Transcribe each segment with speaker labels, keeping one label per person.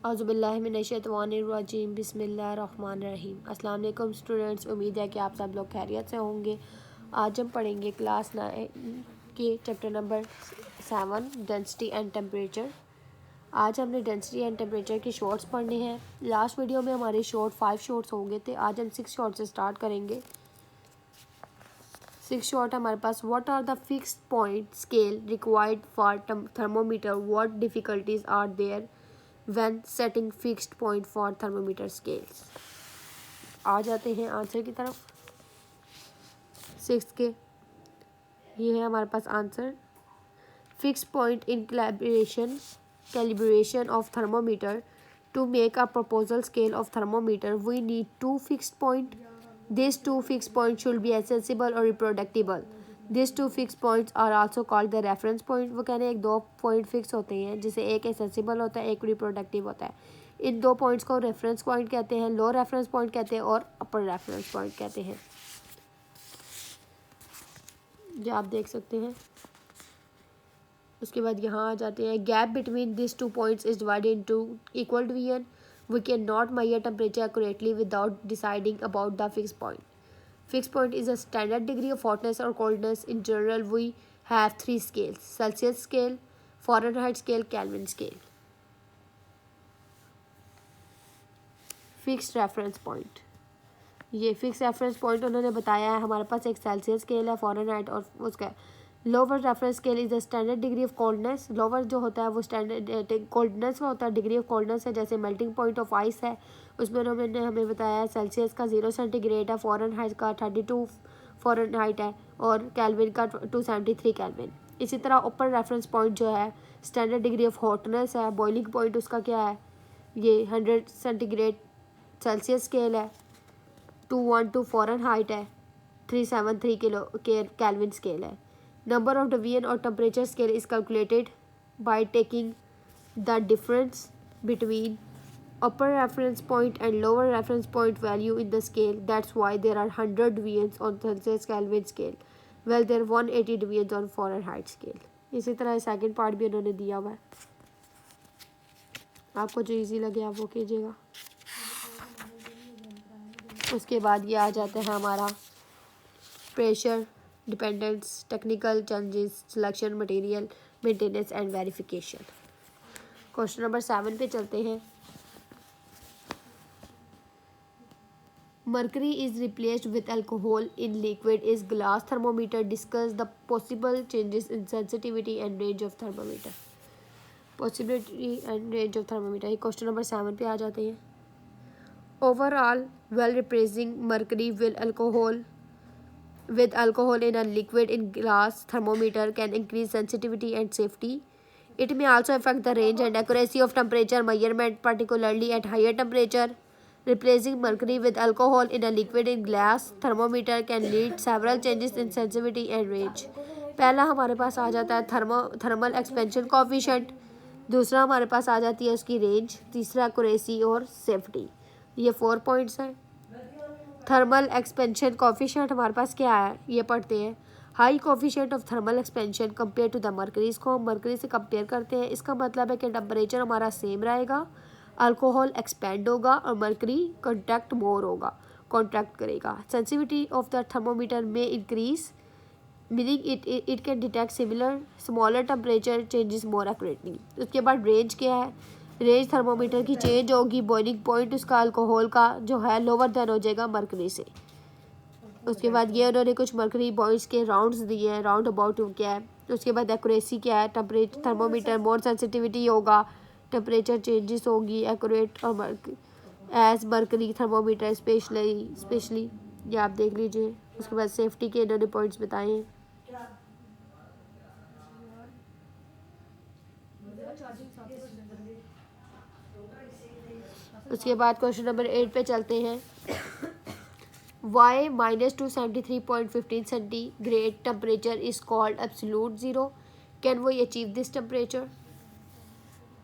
Speaker 1: औज़ुबिल्लाहिमिनश्शैतानिर्रजीम बिस्मिल्लाहिर्रहमानिर्रहीम। अस्सलाम वालेकुम स्टूडेंट्स, उम्मीद है कि आप सब लोग खैरियत से होंगे। आज हम पढ़ेंगे क्लास 9 के chapter number 7 density and temperature. आज हमने डेंसिटी एंड टेम्परेचर के शॉर्ट्स पढ़ने हैं। लास्ट वीडियो में हमारे शॉर्ट 5 शॉर्ट्स हो गए थे। आज हम 6 शॉर्ट से स्टार्ट करेंगे। 6 शॉर्ट हमारे पास, what are the fixed point scale required for thermometer, what difficulties are there when setting fixed point for thermometer scales। आ जाते हैं आंसर की तरफ। 6 के ये है हमारे पास answer. Fix point in calibration of thermometer to make a proposal scale of thermometer we need 2 fixed point. These 2 fixed points should be accessible or reproducible. These 2 fixed points are also called the reference point। वो कह रहे हैं एक 2 point fix होते हैं, जिसे एक accessible होता है, एक रिप्रोडक्टिव होता है। इन 2 पॉइंट्स को रेफरेंस पॉइंट कहते हैं, लो रेफरेंस पॉइंट कहते हैं और अपर रेफरेंस पॉइंट कहते हैं। जो आप देख सकते हैं। उसके बाद यहाँ आ जाते हैं, gap between this 2 points is divided into equal division. We can not measure temperature accurately without deciding about the fix point. Fixed point is a standard degree of hotness or coldness. In general, we have 3 scales: Celsius scale, Fahrenheit scale, Kelvin scale. Fixed reference point, ये fix reference point उन्होंने बताया है। हमारे पास एक Celsius scale है, Fahrenheit और उसका lower reference scale is the standard degree of coldness. Lower जो होता है वो स्टैंडर्ड कोल्डनेस का होता है, डिग्री ऑफ कोल्डनेस है। जैसे मेल्टिंग पॉइंट ऑफ आइस है, उसमें उन्होंने हमें बताया है सेल्सियस का 0 सेंटीग्रेड है, फॉरेनहाइट का 32 फॉरेनहाइट है और कैल्विन का 273 कैल्विन। इसी तरह ऊपर रेफरेंस पॉइंट जो है स्टैंडर्ड डिग्री ऑफ हॉटनेस है, बॉइलिंग पॉइंट उसका क्या है, ये 100 सेंटीग्रेड सेल्सियस स्केल है, 212 फॉरेनहाइट है, 373 किलो कैल्विन स्केल है। Number of deviation or temperature scale is calculated by taking the difference between upper reference point and lower reference point value in the scale. That's why there are 100 deviations on Celsius Kelvin scale, well there are 180 deviations on Fahrenheit scale। इसी तरह second part भी उन्होंने दिया हुआ है, आपको जो easy लगे आप वो कीजिएगा। उसके बाद ये आ जाता है हमारा pressure dependence, technical changes, selection, material maintenance and verification. Question number 7 पे चलते हैं। Mercury is replaced with alcohol in liquid is glass thermometer. Discuss the possible changes in sensitivity and range of thermometer. Possibility and range of thermometer, question number 7 पे आ जाते हैं। Overall well replacing mercury with alcohol in a liquid in glass thermometer can increase sensitivity and safety. It may also affect the range and accuracy of temperature measurement, particularly at higher temperature. Replacing mercury with alcohol in a liquid in glass thermometer can lead several changes in sensitivity and range. पहला हमारे पास आ जाता है thermal expansion coefficient, दूसरा हमारे पास आ जाती है उसकी range, तीसरा एक्यूरेसी और सेफ्टी। ये 4 पॉइंट्स हैं। थर्मल एक्सपेंशन कोएफिशिएंट हमारे पास क्या है, ये पढ़ते हैं। High coefficient of thermal expansion compare to the mercury, इसको हम मर्करी से कंपेयर करते हैं। इसका मतलब है कि टेम्परेचर हमारा सेम रहेगा, अल्कोहल एक्सपेंड होगा और मर्करी कॉन्टैक्ट कॉन्ट्रैक्ट करेगा। सेंसिटिविटी ऑफ द थर्मोमीटर में increase, meaning it can detect similar smaller temperature changes more accurately. उसके बाद रेंज क्या है, रेंज थर्मोमीटर की चेंज होगी, बॉइलिंग पॉइंट उसका अल्कोहल का जो है लोअर देन हो जाएगा मर्करी से। उसके बाद ये उन्होंने कुछ मर्करी पॉइंट्स के राउंड्स दिए हैं, राउंड अबाउट क्या है। उसके बाद एक्यूरेसी क्या है, टेम्परेचर थर्मोमीटर मोर सेंसिटिविटी होगा, टेम्परेचर चेंजेस होगी एक्यूरेट और एज मर्करी थर्मोमीटर स्पेशली ये आप देख लीजिए। उसके बाद सेफ्टी के इन्होंने पॉइंट्स बताए हैं। उसके बाद क्वेश्चन नंबर 8 पे चलते हैं। Why -273.15 centigrade temperature is called absolute zero, can we achieve this temperature.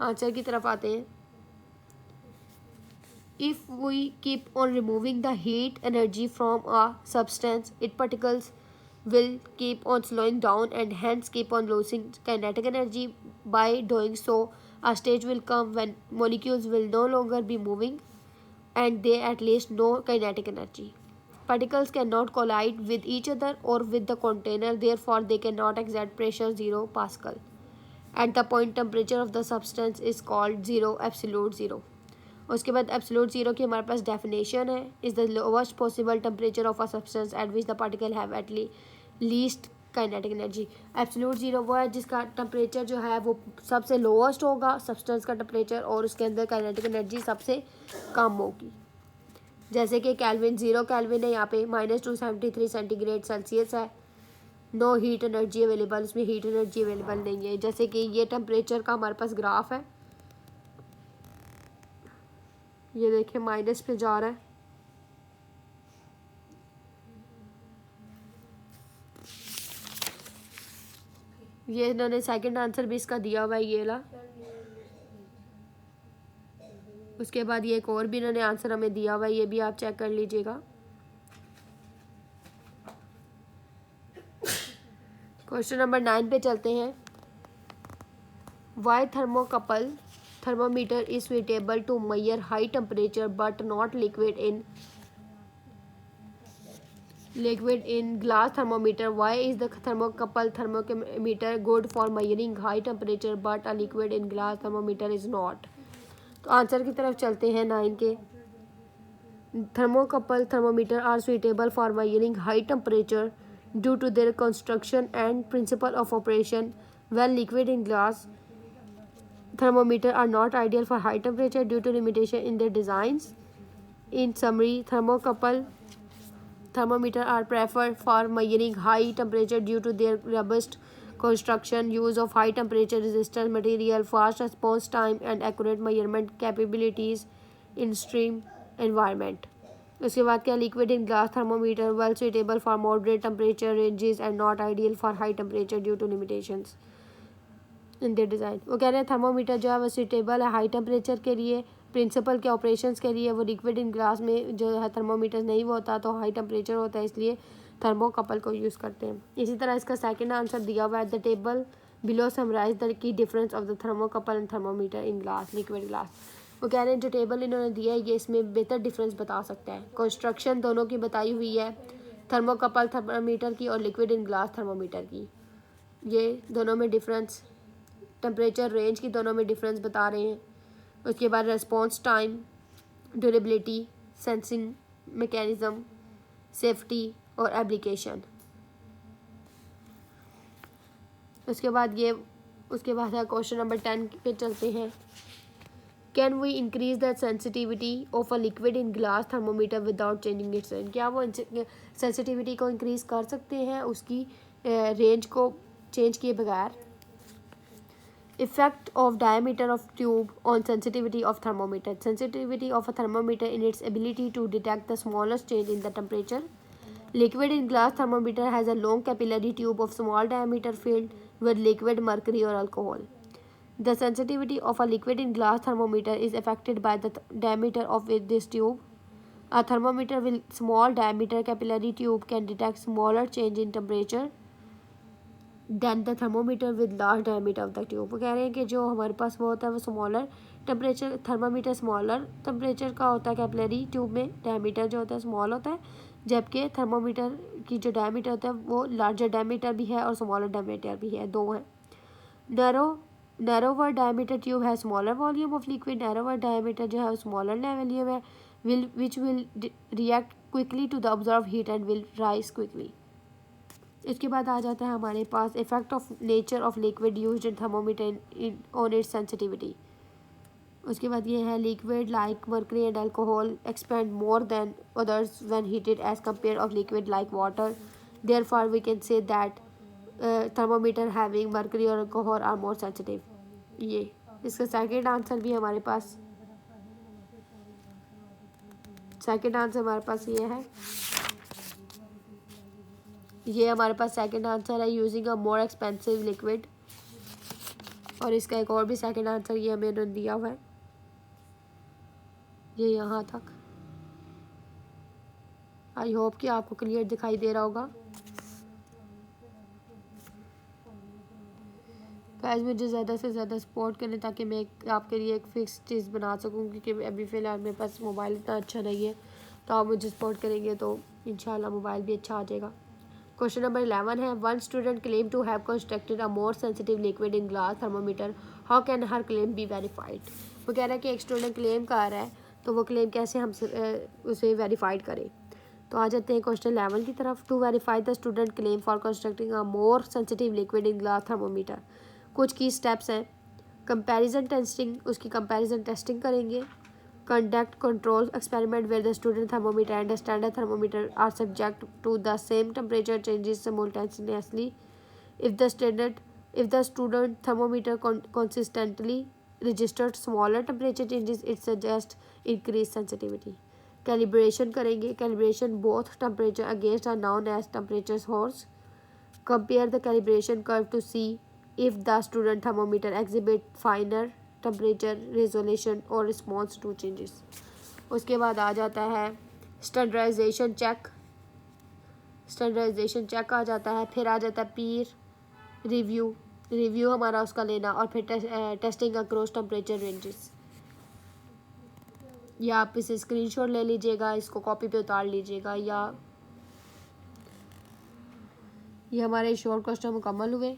Speaker 1: Answer की तरफ आते हैं। If we keep on removing the heat energy from a substance, it particles will keep on slowing down and hence keep on losing kinetic energy. By doing so, A stage will come when molecules will no longer be moving and they at least no kinetic energy. Particles cannot collide with each other or with the container, therefore they cannot exert pressure 0 Pascal. At the point temperature of the substance is called zero, absolute zero. उसके बाद absolute zero की हमारे पास definition है, is the lowest possible temperature of a substance eight which the particle have at least kinetic energy. Absolute zero वो है जिसका temperature जो है वो सबसे लोवेस्ट होगा सब्सटेंस का टेम्परेचर, और उसके अंदर काइनेटिक एनर्जी सबसे कम होगी. जैसे कि कैल्विन 0 कैल्विन है, यहाँ पे -273 सेंटीग्रेड सेल्सियस है. नो हीट एनर्जी अवेलेबल, उसमें हीट एनर्जी अवेलेबल नहीं है. जैसे कि ये टेम्परेचर का हमारे पास ग्राफ है, ये देखिए माइनस पे जा रहा है. ये इन्होंने सेकंड आंसर भी इसका दिया हुआ है, ये ला. उसके बाद ये एक और भी इन्होंने आंसर हमें दिया हुआ है, ये भी आप चेक कर लीजिएगा. क्वेश्चन नंबर 9 पे चलते हैं. Why thermocouple thermometer is suitable to measure high temperature but not liquid in glass thermometer. Why is the thermocouple thermometer good for measuring high temperature but a liquid in glass thermometer is not? तो answer की तरफ चलते हैं 9 के. thermocouple thermometer are suitable for measuring high temperature due to their construction and principle of operation, when liquid in glass thermometer are not ideal for high temperature due to limitation in their designs. In summary, thermocouple thermometer are preferred for measuring high temperature due to their robust construction, use of high temperature resistant material, fast response time and accurate measurement capabilities in extreme environment. उसके बाद क्या, liquid in glass thermometer well suitable for moderate temperature ranges and not ideal for high temperature due to limitations in their design. वो कह रहे हैं thermometer जो है वो सूटेबल है हाई टेम्परेचर के लिए, प्रिंसिपल के ऑपरेशंस के लिए. वो लिक्विड इन ग्लास में जो है थर्मोमीटर नहीं होता तो हाई टेम्परेचर होता है, इसलिए थर्मोकपल को यूज़ करते हैं. इसी तरह इसका सेकंड आंसर दिया हुआ है. The table below summarise the key difference of the thermocouple and thermometer in glass, liquid glass. वो कह रहे हैं जो टेबल इन्होंने दिया है ये इसमें बेहतर डिफरेंस बता सकता है. कंस्ट्रक्शन दोनों की बताई हुई है, थर्मोकपल थर्मोमीटर की और लिक्विड इन ग्लास थर्मोमीटर की. ये दोनों में डिफरेंस, टेम्परेचर रेंज की दोनों में डिफरेंस बता रहे हैं. उसके बाद response time, durability, sensing mechanism, safety और एप्लीकेशन. उसके बाद है क्वेश्चन नंबर 10 पे चलते हैं. Can we increase the sensitivity of a liquid in glass thermometer without changing its range? क्या वो सेंसिटिविटी को इंक्रीज कर सकते हैं उसकी रेंज को चेंज किए बगैर? Effect of diameter of tube on sensitivity of thermometer. Sensitivity of a thermometer in its ability to detect the smallest change in the temperature. Liquid in glass thermometer has a long capillary tube of small diameter filled with liquid mercury or alcohol. The sensitivity of a liquid in glass thermometer is affected by the diameter of this tube. A thermometer with small diameter capillary tube can detect smaller change in temperature than the thermometer with large diameter of the tube. वो कह रहे हैं कि जो हमारे पास वो होता है वो smaller temperature, thermometer smaller temperature का होता है कैपिलरी ट्यूब में, डायमीटर जो होता है स्मॉल होता है, जबकि थर्मोमीटर की जो डायमीटर होता है वो लार्जर डायमीटर भी है और स्मॉलर डायमीटर भी है, दो हैं. नैरोवर डायमीटर ट्यूब है smaller volume of liquid. Narrower diameter जो है वो स्मॉलर वॉल्यूम है, which will react quickly to the observe heat and will rise quickly. इसके बाद आ जाता है हमारे पास effect of nature of liquid used in thermometer on its sensitivity. उसके बाद ये है liquid like mercury and alcohol expand more than others when heated as compare of liquid like water. Therefore we can say that thermometer having mercury और alcohol are more sensitive. ये इसका second answer भी हमारे पास, second answer हमारे पास ये है, ये हमारे पास सेकंड आंसर है using a more expensive liquid. और इसका एक और भी सेकंड आंसर ये हमें दिया हुआ है, ये यहाँ तक. आई होप कि आपको क्लियर दिखाई दे रहा होगा. गाइस मुझे ज़्यादा से ज़्यादा सपोर्ट करें ताकि मैं आपके लिए एक फ़िक्स चीज़ बना सकूँ, क्योंकि अभी फ़िलहाल मेरे पास मोबाइल इतना अच्छा नहीं है। तो आप मुझे सपोर्ट करेंगे तो इंशाल्लाह मोबाइल भी अच्छा आ जाएगा। क्वेश्चन नंबर 11 है, one student claim to have constructed a more sensitive liquid in glass thermometer, how can her claim be verified. वो कह रहा है कि एक स्टूडेंट क्लेम कर रहा है, तो वो क्लेम कैसे हम उसे वेरीफाइड करें। तो आ जाते हैं क्वेश्चन 11 की तरफ। To verify the student claim for constructing a more sensitive liquid in glass thermometer, कुछ की स्टेप्स हैं। कंपैरिजन टेस्टिंग, उसकी कंपैरिजन टेस्टिंग करेंगे। Conduct control experiment where the student thermometer and standard thermometer are subject to the same temperature changes simultaneously. If the student thermometer consistently registered smaller temperature changes, it suggests increased sensitivity. Calibration करेंगे। Calibration both temperature against are known as temperature source. Compare the calibration curve to see if the student thermometer exhibit finer temperature resolution or response to changes. उसके बाद आ जाता है standardisation check. Standardisation check आ जाता है। फिर आ जाता है पीर रिव्यू हमारा उसका लेना, और फिर टेस्टिंग अक्रॉस टेम्परेचर रेंजेस। या आप इसे स्क्रीनशॉट ले लीजिएगा, इसको कॉपी पे उतार लीजिएगा, या ये हमारे शॉर्ट क्वेश्चन मुकम्मल हुए।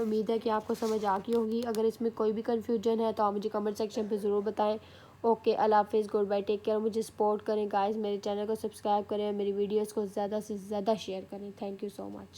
Speaker 1: उम्मीद है कि आपको समझ आ गई होगी। अगर इसमें कोई भी कन्फ्यूजन है तो आप मुझे कमेंट सेक्शन पे ज़रूर बताएं। ओके, अल्लाह हाफिज़, गुड बाय, टेक केयर। मुझे सपोर्ट करें गाइस, मेरे चैनल को सब्सक्राइब करें, मेरी वीडियोस को ज़्यादा से ज़्यादा शेयर करें। Thank you so much.